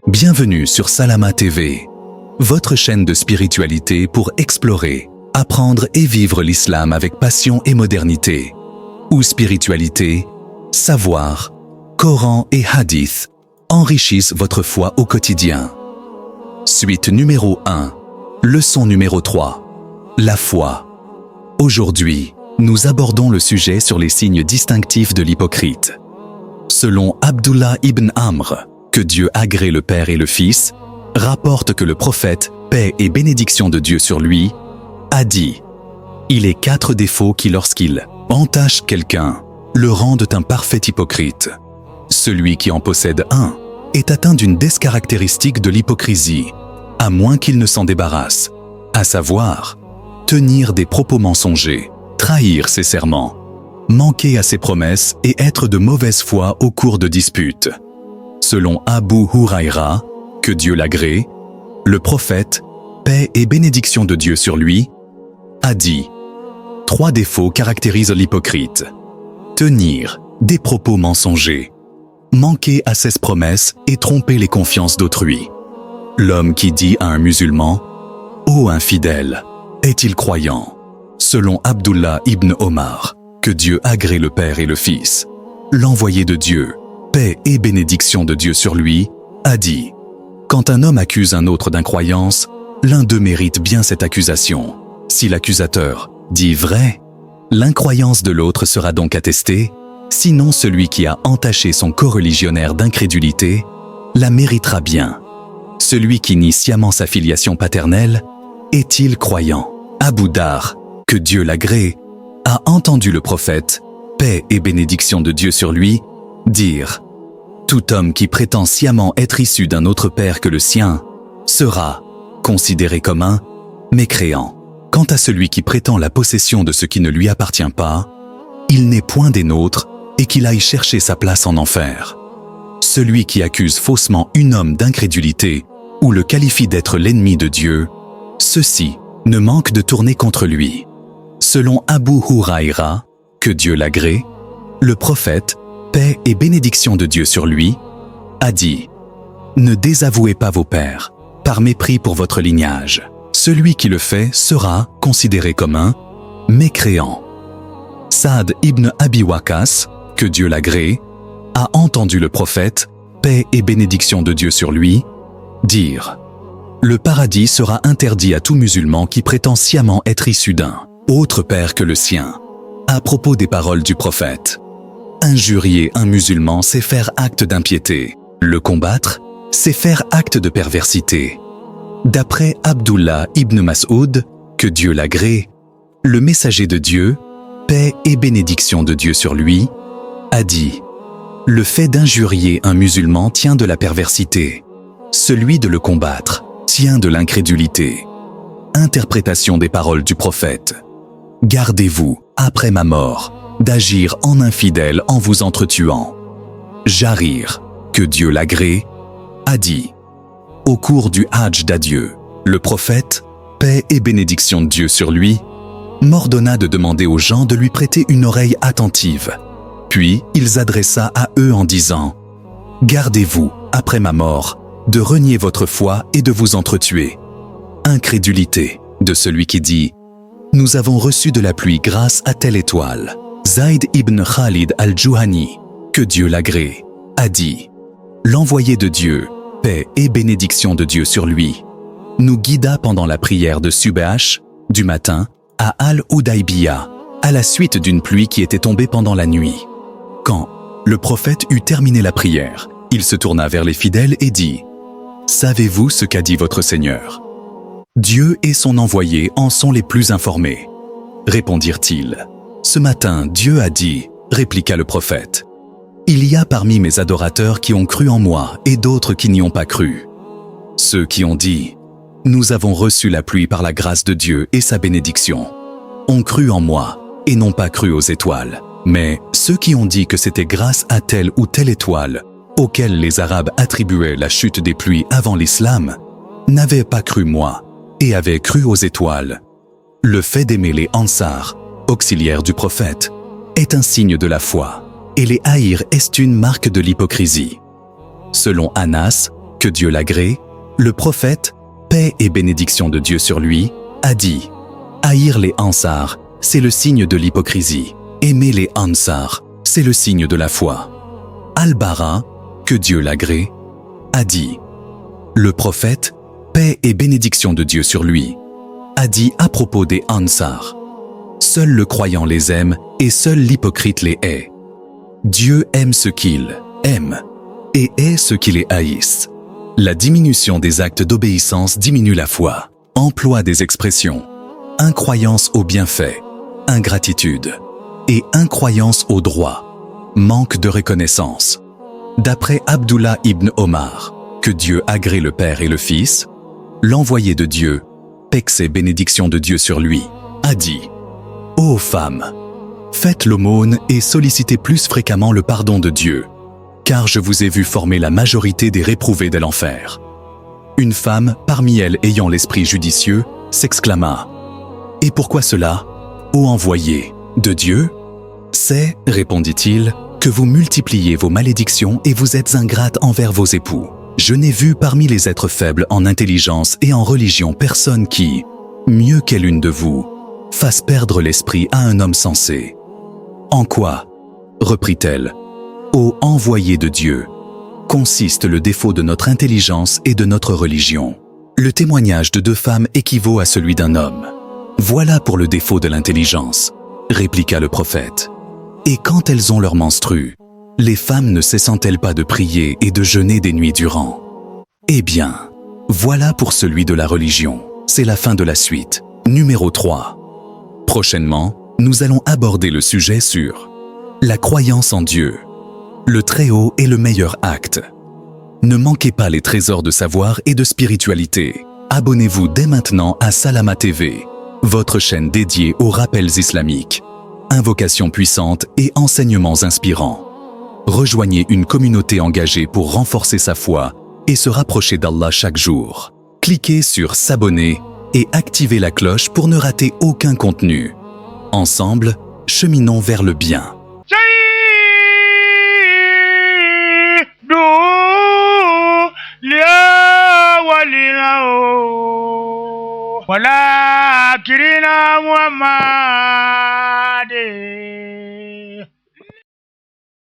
Bienvenue sur Salama TV, votre chaîne de spiritualité pour explorer, apprendre et vivre l'islam avec passion et modernité. Où spiritualité, savoir, Coran et hadith enrichissent votre foi au quotidien. Suite numéro 1, leçon numéro 3, la foi. Aujourd'hui, nous abordons le sujet sur les signes distinctifs de l'hypocrite. Selon Abdullah ibn Amr, que Dieu agrée le Père et le Fils, rapporte que le prophète, paix et bénédiction de Dieu sur lui, a dit « Il est 4 défauts qui, lorsqu'ils entachent quelqu'un, le rendent un parfait hypocrite. Celui qui en possède un est atteint d'une des caractéristiques de l'hypocrisie, à moins qu'il ne s'en débarrasse, à savoir tenir des propos mensongers, trahir ses serments, manquer à ses promesses et être de mauvaise foi au cours de disputes. » Selon Abu Huraïra, que Dieu l'agrée, le prophète, paix et bénédiction de Dieu sur lui, a dit « 3 défauts caractérisent l'hypocrite. Tenir des propos mensongers, manquer à ses promesses et tromper les confiances d'autrui. L'homme qui dit à un musulman « Ô infidèle, est-il croyant ?» Selon Abdullah ibn Omar, que Dieu agrée le Père et le Fils, l'envoyé de Dieu, paix et bénédiction de Dieu sur lui, a dit « Quand un homme accuse un autre d'incroyance, l'un d'eux mérite bien cette accusation. Si l'accusateur dit vrai, l'incroyance de l'autre sera donc attestée, sinon celui qui a entaché son coreligionnaire d'incrédulité la méritera bien. Celui qui nie sciemment sa filiation paternelle, est-il croyant ?» Abu Dar, que Dieu l'agrée, a entendu le prophète, paix et bénédiction de Dieu sur lui, dire « Tout homme qui prétend sciemment être issu d'un autre père que le sien sera considéré comme un mécréant. Quant à celui qui prétend la possession de ce qui ne lui appartient pas, il n'est point des nôtres et qu'il aille chercher sa place en enfer. Celui qui accuse faussement un homme d'incrédulité ou le qualifie d'être l'ennemi de Dieu, ceci ne manque de tourner contre lui. » Selon Abu Huraïra, que Dieu l'agrée, le prophète, paix et bénédiction de Dieu sur lui, a dit « Ne désavouez pas vos pères, par mépris pour votre lignage. Celui qui le fait sera considéré comme un mécréant. » Saad ibn Abi Waqqas, que Dieu l'agrée, a entendu le prophète, paix et bénédiction de Dieu sur lui, dire « Le paradis sera interdit à tout musulman qui prétend sciemment être issu d'un autre père que le sien. » À propos des paroles du prophète, injurier un musulman, c'est faire acte d'impiété. Le combattre, c'est faire acte de perversité. D'après Abdullah ibn Mas'ud, que Dieu l'agrée, le messager de Dieu, paix et bénédiction de Dieu sur lui, a dit « Le fait d'injurier un musulman tient de la perversité. Celui de le combattre tient de l'incrédulité. » Interprétation des paroles du prophète. Gardez-vous, après ma mort, d'agir en infidèle en vous entretuant. Jarir, que Dieu l'agrée, a dit « Au cours du Hajj d'adieu, le prophète, paix et bénédiction de Dieu sur lui, m'ordonna de demander aux gens de lui prêter une oreille attentive. Puis il s'adressa à eux en disant « Gardez-vous, après ma mort, de renier votre foi et de vous entretuer. Incrédulité de celui qui dit « Nous avons reçu de la pluie grâce à telle étoile. » Zayd ibn Khalid al-Juhani, que Dieu l'agrée, a dit « L'envoyé de Dieu, paix et bénédiction de Dieu sur lui, nous guida pendant la prière de Subh du matin à Al-Hudaybiyah, à la suite d'une pluie qui était tombée pendant la nuit. Quand le prophète eut terminé la prière, il se tourna vers les fidèles et dit « Savez-vous ce qu'a dit votre Seigneur ? Dieu et son envoyé en sont les plus informés. » Répondirent-ils. « Ce matin, Dieu a dit, répliqua le prophète, « Il y a parmi mes adorateurs qui ont cru en moi et d'autres qui n'y ont pas cru. Ceux qui ont dit, nous avons reçu la pluie par la grâce de Dieu et sa bénédiction, ont cru en moi et n'ont pas cru aux étoiles. Mais ceux qui ont dit que c'était grâce à telle ou telle étoile, auquel les Arabes attribuaient la chute des pluies avant l'islam, n'avaient pas cru moi et avaient cru aux étoiles. » Le fait d'aimer les Ansar, auxiliaires du prophète, est un signe de la foi, et les haïr est une marque de l'hypocrisie. Selon Anas, que Dieu l'agrée, le prophète, paix et bénédiction de Dieu sur lui, a dit « Haïr les Ansar, c'est le signe de l'hypocrisie. Aimer les Ansar, c'est le signe de la foi. » Al-Bara, que Dieu l'agrée, a dit « Le prophète, paix et bénédiction de Dieu sur lui, a dit à propos des Ansar « Seul le croyant les aime et seul l'hypocrite les hait. Dieu aime ce qu'il aime et hait ce qui les haïssent. » La diminution des actes d'obéissance diminue la foi. Emploi des expressions incroyance au bienfait, ingratitude et incroyance au droit, manque de reconnaissance. D'après Abdullah ibn Omar, que Dieu agrée le Père et le Fils, l'envoyé de Dieu, paix et bénédiction de Dieu sur lui, a dit « Ô femmes, faites l'aumône et sollicitez plus fréquemment le pardon de Dieu, car je vous ai vu former la majorité des réprouvés de l'enfer. » Une femme, parmi elles ayant l'esprit judicieux, s'exclama « Et pourquoi cela, ô envoyé de Dieu ? C'est, répondit-il, que vous multipliez vos malédictions et vous êtes ingrate envers vos époux. Je n'ai vu parmi les êtres faibles en intelligence et en religion personne qui, mieux qu'elle de vous, fasse perdre l'esprit à un homme sensé. En quoi, reprit-elle, ô envoyé de Dieu, consiste le défaut de notre intelligence et de notre religion? Le témoignage de deux femmes équivaut à celui d'un homme. Voilà pour le défaut de l'intelligence, répliqua le prophète. Et quand elles ont leur menstru, les femmes ne cessent-elles pas de prier et de jeûner des nuits durant? Eh bien, voilà pour celui de la religion. C'est la fin de la suite. Numéro 3. Prochainement, nous allons aborder le sujet sur la croyance en Dieu. Le Très-Haut est le meilleur acte. Ne manquez pas les trésors de savoir et de spiritualité. Abonnez-vous dès maintenant à Salama TV, votre chaîne dédiée aux rappels islamiques, invocations puissantes et enseignements inspirants. Rejoignez une communauté engagée pour renforcer sa foi et se rapprocher d'Allah chaque jour. Cliquez sur s'abonner et activez la cloche pour ne rater aucun contenu. Ensemble, cheminons vers le bien. ولكننا محمد